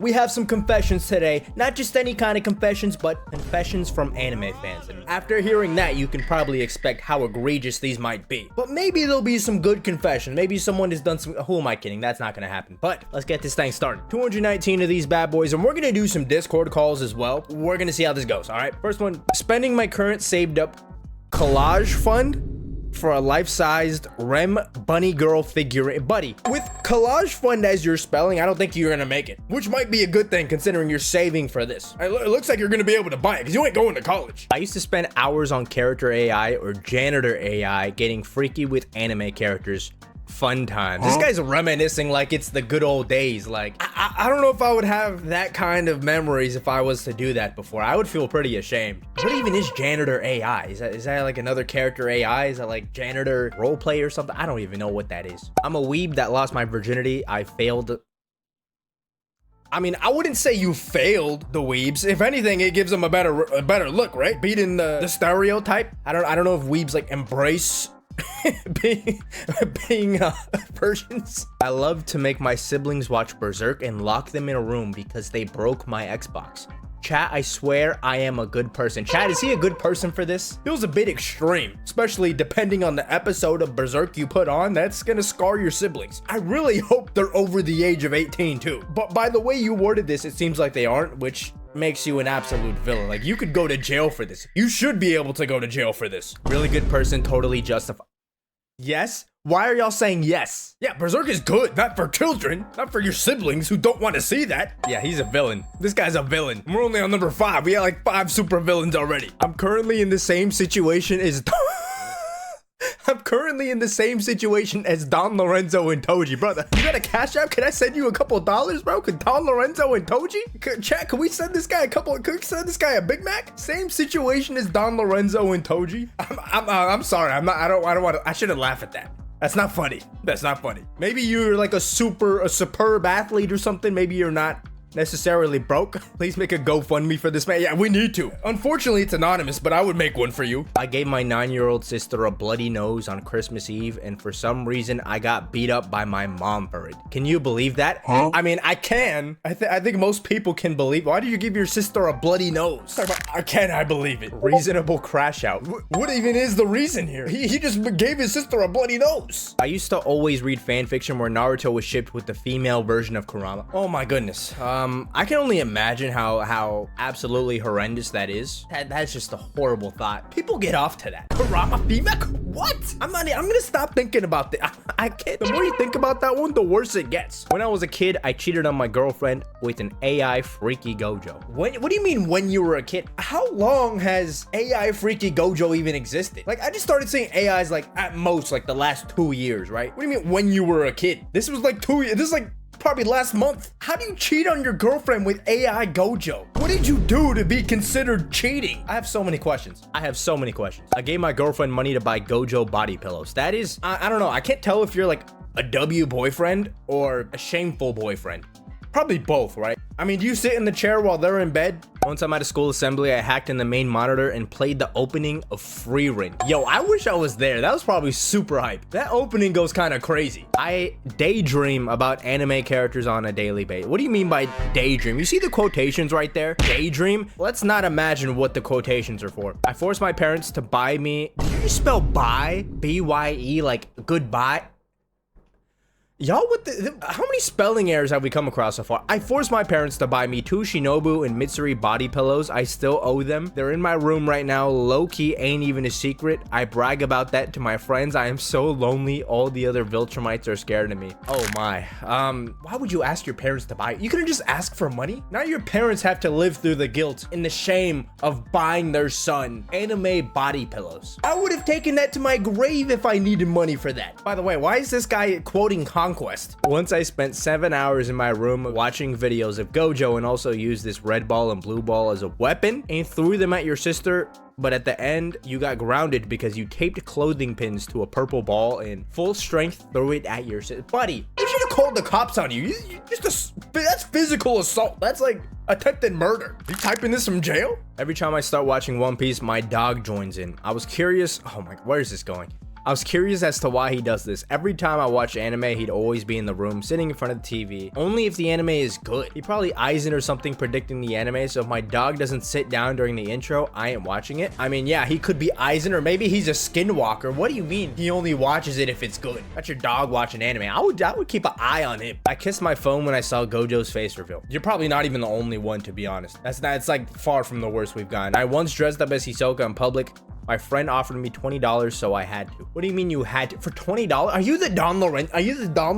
we have some confessions today. Not just any kind of confessions, but confessions from anime fans. And after hearing that, you can probably expect how egregious these might be. But maybe there'll be some good confession. Maybe someone has done some... Who am I kidding? That's not gonna happen. But let's get this thing started. 219 of these bad boys, and we're gonna do some Discord calls as well. We're gonna see how this goes, all right? First one, spending my current saved up collage fund for a life-sized Rem bunny girl figurine. Buddy, with collage fund as your spelling, I don't think you're gonna make it, which might be a good thing considering you're saving for this. It looks like you're gonna be able to buy it because you ain't going to college. I used to spend hours on character AI or janitor AI getting freaky with anime characters. Fun times. This guy's reminiscing like it's the good old days. Like, I don't know if I would have that kind of memories if I was to do that before. I would feel pretty ashamed. What even is janitor AI? Is that like another character AI? Is that like janitor roleplay or something? I don't even know what that is. I'm a weeb that lost my virginity. I failed. I mean, I wouldn't say you failed the weebs. If anything, it gives them a better look, right? Beating the stereotype. I don't know if weebs like embrace being versions. I love to make my siblings watch Berserk and lock them in a room because they broke my Xbox. Chat, I swear I am a good person. Chat, is he a good person for this? Feels a bit extreme, especially depending on the episode of Berserk you put on. That's gonna scar your siblings. I really hope they're over the age of 18 too. But by the way you worded this, it seems like they aren't, which makes you an absolute villain. Like, you could go to jail for this. You should be able to go to jail for this. Really good person, totally justified. Yes? Why are y'all saying yes? Yeah, Berserk is good, not for children, not for your siblings who don't want to see that. Yeah, he's a villain. This guy's a villain. We're only on number 5. We got like 5 super villains already. I'm currently in the same situation as Don Lorenzo and Toji, brother. You got a cash app? Can I send you a couple of dollars, bro? Could Don Lorenzo and Toji? Chat, can we send this guy a Big Mac? Same situation as Don Lorenzo and Toji. I'm sorry. I don't want to. I shouldn't laugh at that. That's not funny. That's not funny. Maybe you're like a superb athlete or something. Maybe you're not necessarily broke. Please make a GoFundMe for this man. Yeah, we need to. Unfortunately, it's anonymous, but I would make one for you. I gave my 9-year-old sister a bloody nose on Christmas Eve, and for some reason, I got beat up by my mom for it. Can you believe that? Huh? I mean, I can. I think most people can believe. Why did you give your sister a bloody nose? I believe it. Reasonable crash out. What even is the reason here? He just gave his sister a bloody nose. I used to always read fan fiction where Naruto was shipped with the female version of Kurama. Oh my goodness. I can only imagine how absolutely horrendous that is. That's just a horrible thought. People get off to that. Kurama female? What? I'm gonna stop thinking about that. I can't. The more you think about that one, the worse it gets. When I was a kid, I cheated on my girlfriend with an AI freaky gojo. What do you mean when you were a kid? How long has AI freaky gojo even existed? Like, I just started seeing AIs like at most like the last 2 years, right? What do you mean when you were a kid? This was like 2 years. This is like probably last month. How do you cheat on your girlfriend with AI gojo? What did you do to be considered cheating? I have so many questions. I gave my girlfriend money to buy gojo body pillows. That is, I don't know. I can't tell if you're like a W boyfriend or a shameful boyfriend. Probably both, right? I mean, do you sit in the chair while they're in bed? One time at a school assembly, I hacked in the main monitor and played the opening of Free Ring. Yo, I wish I was there. That was probably super hype. That opening goes kind of crazy. I daydream about anime characters on a daily basis. What do you mean by daydream? You see the quotations right there? Daydream? Let's not imagine what the quotations are for. I forced my parents to buy me... Did you just spell buy? B-Y-E, like goodbye? Y'all, how many spelling errors have we come across so far? I forced my parents to buy me 2 Shinobu and Mitsuri body pillows. I still owe them. They're in my room right now. Low-key ain't even a secret. I brag about that to my friends. I am so lonely. All the other Viltrumites are scared of me. Oh my. Why would you ask your parents to buy it? You couldn't just ask for money? Now your parents have to live through the guilt and the shame of buying their son anime body pillows. I would have taken that to my grave if I needed money for that. By the way, why is this guy quoting Conquest? Once I spent 7 hours in my room watching videos of Gojo and also used this red ball and blue ball as a weapon and threw them at your sister, but at the end you got grounded because you taped clothing pins to a purple ball and full strength threw it at your sister. Buddy, you should have called the cops on you. That's physical assault. That's like attempted murder. You typing this from jail? Every time I start watching One Piece, my dog joins in. I was curious. Oh my, where is this going? I was curious as to why he does this. Every time I watch anime, he'd always be in the room, sitting in front of the TV. Only if the anime is good. He probably eyes it or something predicting the anime, so if my dog doesn't sit down during the intro, I ain't watching it. I mean, yeah, he could be Eisen, or maybe he's a skinwalker. What do you mean he only watches it if it's good? That's your dog watching anime. I would keep an eye on him. I kissed my phone when I saw Gojo's face reveal. You're probably not even the only one, to be honest. It's like far from the worst we've gotten. I once dressed up as Hisoka in public. My friend offered me $20, so I had to. What do you mean you had to? For $20? Are you the Don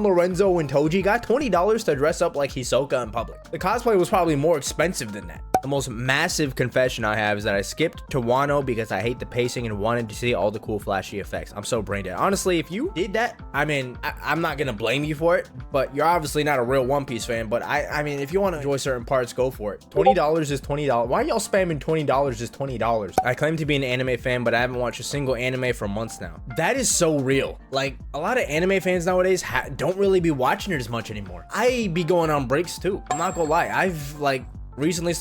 Lorenzo and Toji guy? $20 to dress up like Hisoka in public. The cosplay was probably more expensive than that. The most massive confession I have is that I skipped to Wano because I hate the pacing and wanted to see all the cool flashy effects. I'm so brain dead. Honestly, if you did that, I mean, I'm not gonna blame you for it, but you're obviously not a real One Piece fan. But I mean, if you want to enjoy certain parts, go for it. $20 is $20. Why are y'all spamming $20 is $20? I claim to be an anime fan, but I haven't watched a single anime for months now. That is so real. Like, a lot of anime fans nowadays don't really be watching it as much anymore. I be going on breaks too. I'm not gonna lie. I've like recently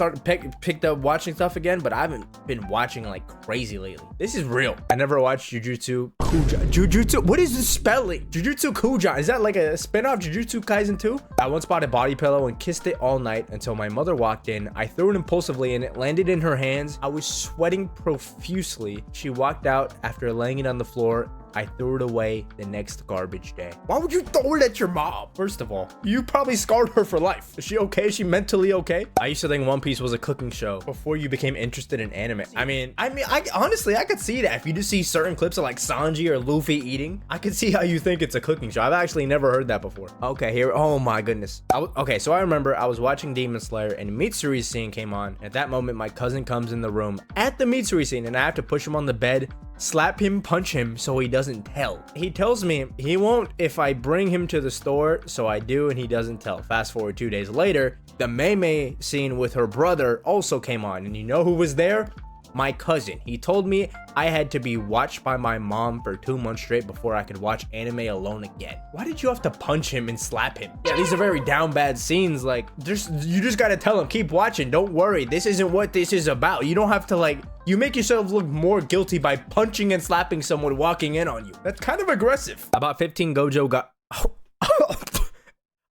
picked up watching stuff again, but I haven't been watching like crazy lately. This is real. I never watched Jujutsu Kuja. What is the spelling? Jujutsu Kuja. Is that like a spin-off Jujutsu Kaisen 2? I once bought a body pillow and kissed it all night until my mother walked in. I threw it impulsively and it landed in her hands. I was sweating profusely. She walked out after laying it on the floor. I threw it away the next garbage day. Why would you throw it at your mom? First of all, you probably scarred her for life. Is she okay? Is she mentally okay? I used to think One Piece was a cooking show before you became interested in anime. I mean, I honestly, I could see that. If you just see certain clips of like Sanji or Luffy eating, I could see how you think it's a cooking show. I've actually never heard that before. Okay, here. Oh my goodness. Okay, so I remember I was watching Demon Slayer and Mitsuru's scene came on. At that moment, my cousin comes in the room at the Mitsuru scene and I have to push him on the bed, slap him, punch him so he doesn't tell. He tells me he won't if I bring him to the store, so I do and he doesn't tell. Fast forward 2 days later, the Mei scene with her brother also came on, and you know who was there? My cousin. He told me I had to be watched by my mom for 2 months straight before I could watch anime alone again. Why did you have to punch him and slap him? Yeah, these are very down bad scenes. Like, you just gotta tell him, keep watching, don't worry, this isn't what this is about. You don't have to, like, you make yourself look more guilty by punching and slapping someone walking in on you. That's kind of aggressive. I bought 15 Gojo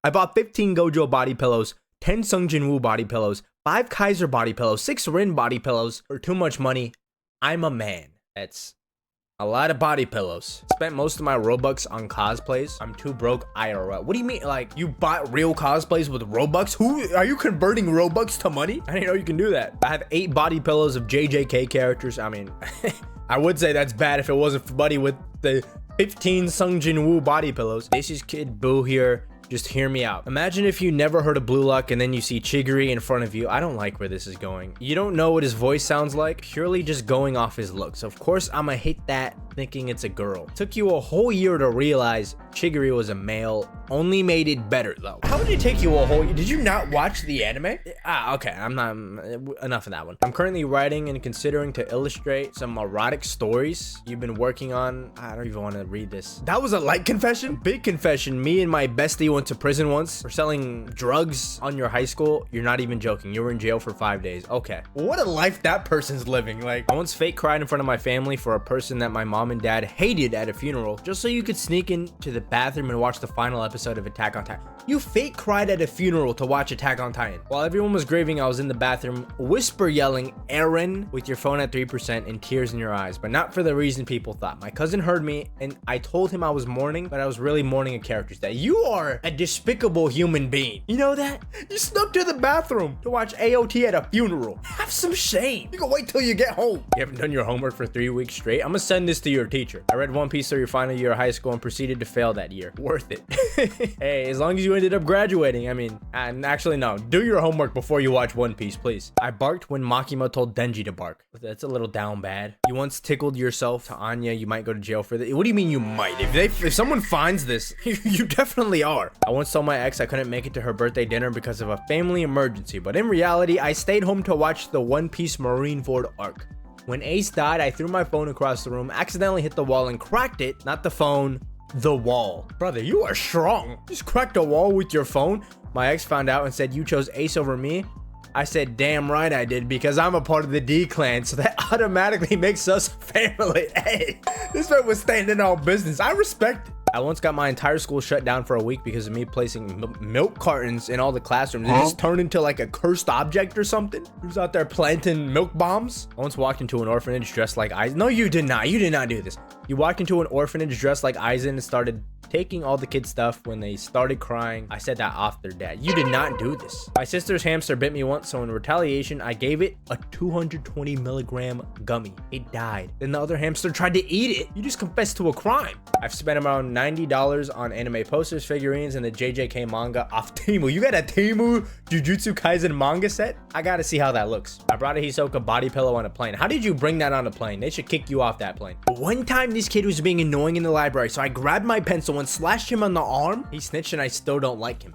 I bought 15 Gojo body pillows, 10 Sung Jin Woo body pillows, 5 Kaiser body pillows, 6 Rin body pillows for too much money. I'm a man. That's a lot of body pillows. Spent most of my Robux on cosplays. I'm too broke IRL. What do you mean? Like, you bought real cosplays with Robux? Who are you converting Robux to money? I didn't know you can do that. I have 8 body pillows of JJK characters. I mean, I would say that's bad if it wasn't for Buddy with the 15 Sung Jin Woo body pillows. This is Kid Boo here. Just hear me out. Imagine if you never heard of Blue Lock and then you see Chigiri in front of you. I don't like where this is going. You don't know what his voice sounds like, purely just going off his looks. Of course, I'ma hate that thinking it's a girl. Took you a whole year to realize Chigiri was a male. Only made it better though. How did it take you a whole year? Did you not watch the anime? Okay, I'm not, enough of that one. I'm currently writing and considering to illustrate some erotic stories you've been working on. I don't even want to read this. That was a light confession? Big confession. Me and my bestie went to prison once for selling drugs on your high school. You're not even joking. You were in jail for 5 days. Okay. What a life that person's living. Like, I once fake cried in front of my family for a person that my mom and dad hated at a funeral, just so you could sneak into the bathroom and watch the final episode of Attack on Titan. You fake cried at a funeral to watch Attack on Titan. While everyone was grieving, I was in the bathroom, whisper yelling, "Aaron," with your phone at 3% and tears in your eyes, but not for the reason people thought. My cousin heard me and I told him I was mourning, but I was really mourning a character's death. You are a despicable human being. You know that? You snuck to the bathroom to watch AOT at a funeral. Have some shame. You can wait till you get home. You haven't done your homework for 3 weeks straight? I'm gonna send this to your teacher. I read One Piece through your final year of high school and proceeded to fail that year. Worth it. Hey, as long as you ended up graduating. I mean, and actually no, do your homework before you watch One Piece, please. I barked when Makima told Denji to bark. That's a little down bad. You once tickled yourself to Anya. You might go to jail for that. What do you mean you might? If someone finds this, you definitely are. I once told my ex I couldn't make it to her birthday dinner because of a family emergency, but in reality, I stayed home to watch the One Piece Marineford arc. When Ace died, I threw my phone across the room, accidentally hit the wall and cracked it, not the phone, the wall. Brother, you are strong. Just cracked a wall with your phone. My ex found out and said you chose Ace over me. I said, damn right I did, because I'm a part of the D clan, so that automatically makes us family. Hey, this man was standing on business. I respect it. I once got my entire school shut down for a week because of me placing milk cartons in all the classrooms. It just turned into like a cursed object or something. He was out there planting milk bombs. I once walked into an orphanage dressed like Eisen. No, you did not. You did not do this. You walked into an orphanage dressed like Eisen and started taking all the kids' stuff. When they started crying, I said that off their dad. You did not do this. My sister's hamster bit me once, so in retaliation, I gave it a 220 milligram gummy. It died. Then the other hamster tried to eat it. You just confessed to a crime. I've spent around $90 on anime posters, figurines, and the JJK manga off Temu. You got a Temu Jujutsu Kaisen manga set? I gotta see how that looks. I brought a Hisoka body pillow on a plane. How did you bring that on a plane? They should kick you off that plane. One time, this kid was being annoying in the library, so I grabbed my pencil and slashed him on the arm. He snitched and I still don't like him.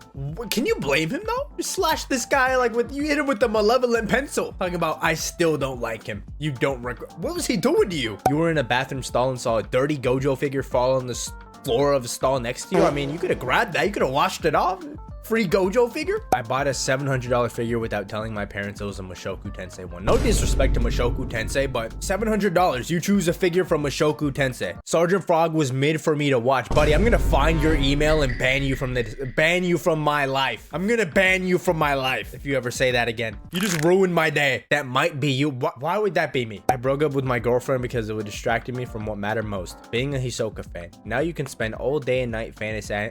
Can you blame him though? You slashed this guy like you hit him with the malevolent pencil. Talking about I still don't like him. You don't regret. What was he doing to you? You were in a bathroom stall and saw a dirty Gojo figure fall on the floor of a stall next to you. I mean, you could have grabbed that. You could have washed it off. Free Gojo figure? I bought a $700 figure without telling my parents it was a Mushoku Tensei one. No disrespect to Mushoku Tensei, but $700, you choose a figure from Mushoku Tensei. Sergeant Frog was mid for me to watch. Buddy, I'm gonna find your email and ban you from my life. I'm gonna ban you from my life if you ever say that again. You just ruined my day. That might be you. Why would that be me? I broke up with my girlfriend because it would distract me from what mattered most, being a Hisoka fan. Now you can spend all day and night fantasy.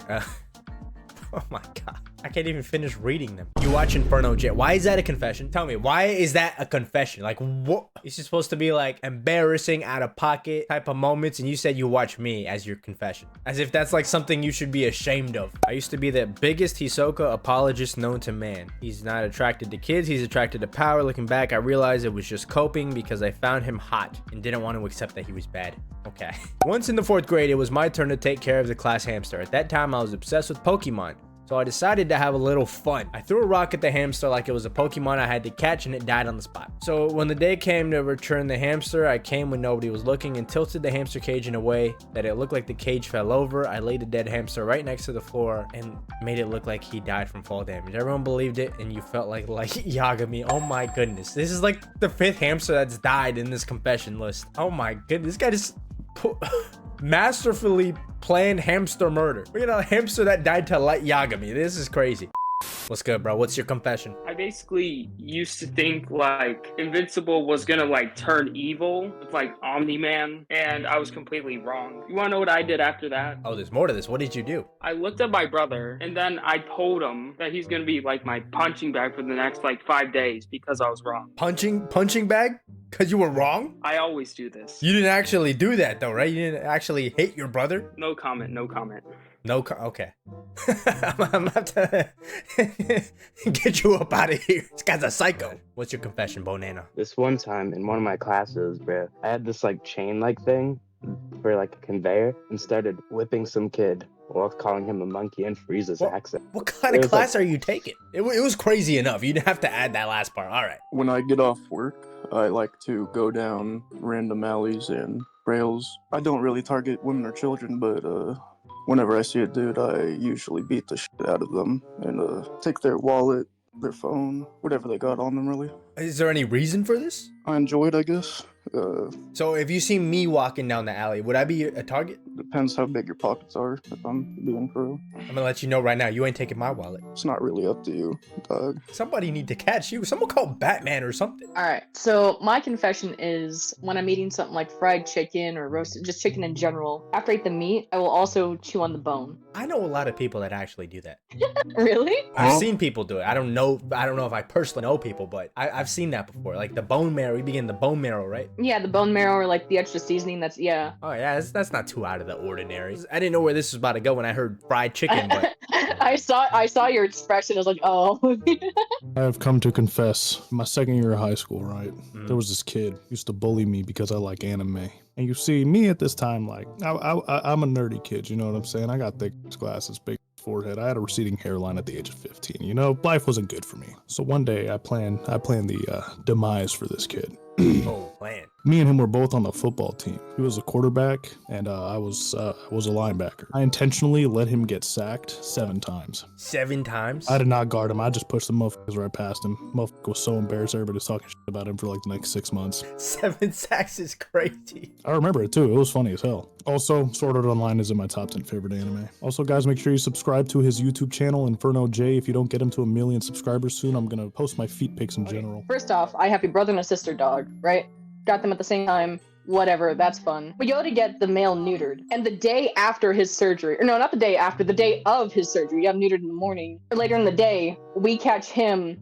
Oh my god. I can't even finish reading them. You watch Infernojae. Why is that a confession? Tell me, why is that a confession? Like, what? It's just supposed to be like embarrassing, out of pocket type of moments, and you said you watch me as your confession. As if that's like something you should be ashamed of. I used to be the biggest Hisoka apologist known to man. He's not attracted to kids, he's attracted to power. Looking back, I realized it was just coping because I found him hot and didn't want to accept that he was bad. Okay. Once in the 4th grade, it was my turn to take care of the class hamster. At that time, I was obsessed with Pokemon. So I decided to have a little fun. I threw a rock at the hamster like it was a Pokemon I had to catch, and it died on the spot. So when the day came to return the hamster, I came when nobody was looking and tilted the hamster cage in a way that it looked like the cage fell over. I laid the dead hamster right next to the floor and made it look like he died from fall damage. Everyone believed it, and you felt like Yagami. Oh my goodness. This is like the 5th hamster that's died in this confession list. Oh my goodness. This guy just masterfully planned hamster murder. We're gonna hamster that died to light Yagami. This is crazy. What's good, bro? What's your confession? I basically used to think like Invincible was gonna like turn evil with like Omni-Man, and I was completely wrong. You wanna know what I did after that? Oh, there's more to this. What did you do? I looked at my brother, and then I told him that he's gonna be like my punching bag for the next like 5 days because I was wrong. Punching bag? Because you were wrong? I always do this. You didn't actually do that though, right? You didn't actually hit your brother? No comment, no comment. Okay. I'm about to get you up out of here. This guy's a psycho. What's your confession, Bonana? This one time in one of my classes, bro, I had this like chain-like thing for like a conveyor and started whipping some kid while calling him a monkey and Frieza's accent. What kind of class are you taking? It was crazy enough. You'd have to add that last part. All right. When I get off work, I like to go down random alleys and rails. I don't really target women or children, but whenever I see a dude, I usually beat the shit out of them and take their wallet, their phone, whatever they got on them, really. Is there any reason for this? I enjoy it, I guess. So if you see me walking down the alley, would I be a target? Depends how big your pockets are, if I'm being for real. I'm gonna let you know right now, you ain't taking my wallet. It's not really up to you, dog. Somebody need to catch you. Someone call Batman or something. All right, so my confession is when I'm eating something like fried chicken or roasted, just chicken in general, after I eat the meat, I will also chew on the bone. I know a lot of people that actually do that. Really? I've seen people do it. I don't know if I personally know people, but I've seen that before. Like the bone marrow, you begin the bone marrow, right? Yeah, the bone marrow or like the extra seasoning, that's, yeah. Oh yeah, that's not too out of the ordinary. I didn't know where this was about to go when I heard fried chicken, but I saw your expression. I was like, oh. I have come to confess, my 2nd year of high school, right? There was this kid who used to bully me because I like anime. And you see, me at this time, like, I'm a nerdy kid, you know what I'm saying? I got thick glasses, big forehead. I had a receding hairline at the age of 15. You know, life wasn't good for me. So one day I planned the demise for this kid. Oh man. Me and him were both on the football team. He was a quarterback, and I was a linebacker. I intentionally let him get sacked 7 times. 7 times? I did not guard him. I just pushed the motherfuckers right past him. Motherfucker was so embarrassed. Everybody was talking shit about him for like the next 6 months. 7 sacks is crazy. I remember it too. It was funny as hell. Also, Sword Art Online is in my top 10 favorite anime. Also, guys, make sure you subscribe to his YouTube channel, InfernoJae. If you don't get him to 1 million subscribers soon, I'm gonna post my feet pics in general. First off, I have a brother and a sister dog, right? Got them at the same time. Whatever, that's fun. We go to get the male neutered, and the day after his surgery, or no, not the day after, the day of his surgery, you have neutered in the morning, or later in the day, we catch him,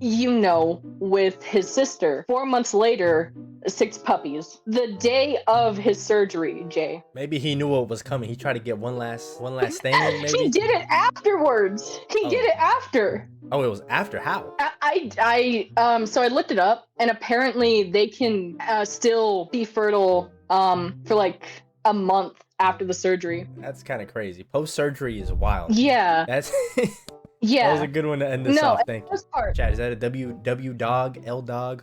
with his sister. 4 months later, 6 puppies. The day of his surgery, Jay. Maybe he knew what was coming. He tried to get one last thing in, maybe? He did it afterwards. He did it after. Oh, it was after? How? So I looked it up, and apparently they can still be fertile for like a month after the surgery. That's kind of crazy. Post-surgery is wild. Yeah. That's yeah. That was a good one to end this off. Thank you. Part. Chat, is that a W dog, L dog?